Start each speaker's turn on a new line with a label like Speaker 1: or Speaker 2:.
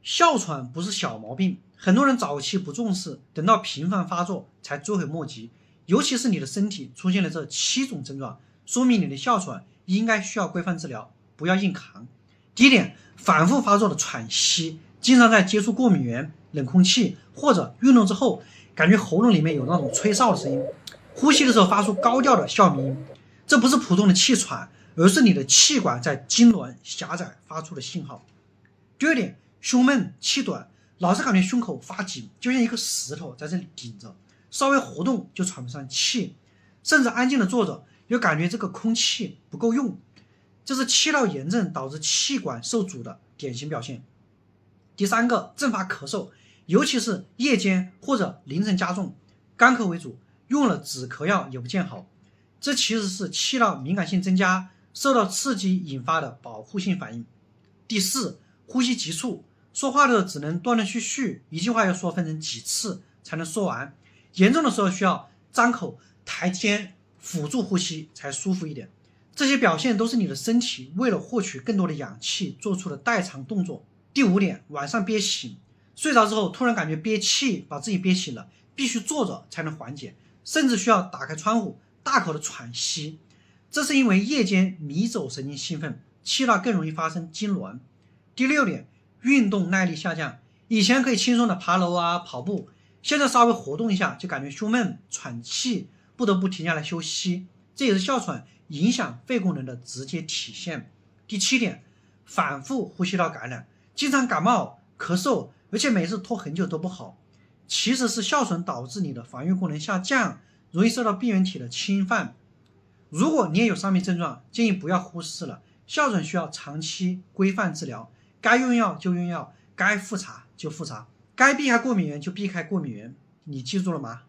Speaker 1: 哮喘不是小毛病，很多人早期不重视，等到频繁发作才追悔莫及。尤其是你的身体出现了这7种症状，说明你的哮喘应该需要规范治疗，不要硬扛。第一点，反复发作的喘息，经常在接触过敏源、冷空气或者运动之后，感觉喉咙里面有那种吹哨的声音，呼吸的时候发出高调的哮鸣音，这不是普通的气喘，而是你的气管在痉挛狭窄发出的信号。第二点，胸闷气短，老是感觉胸口发紧，就像一个石头在这里顶着，稍微活动就喘不上气，甚至安静的坐着又感觉这个空气不够用，这是气道炎症导致气管受阻的典型表现。第三个，阵发咳嗽，尤其是夜间或者凌晨加重，干咳为主，用了止咳药也不见好，这其实是气道敏感性增加，受到刺激引发的保护性反应。第四，呼吸急促，说话的只能断断续续，一句话要说分成几次才能说完，严重的时候需要张口抬肩辅助呼吸才舒服一点。这些表现都是你的身体为了获取更多的氧气做出的代偿动作。第五点，晚上憋醒，睡着之后突然感觉憋气把自己憋醒了，必须坐着才能缓解，甚至需要打开窗户大口的喘息，这是因为夜间迷走神经兴奋，气道更容易发生痉挛。第六点，运动耐力下降，以前可以轻松的爬楼跑步，现在稍微活动一下就感觉胸闷喘气，不得不停下来休息，这也是哮喘影响肺功能的直接体现。第七点，反复呼吸道感染，经常感冒咳嗽，而且每次拖很久都不好，其实是哮喘导致你的防御功能下降，容易受到病原体的侵犯。如果你也有上面症状，建议不要忽视了，哮喘需要长期规范治疗，该用药就用药，该复查就复查，该避开过敏源就避开过敏源，你记住了吗？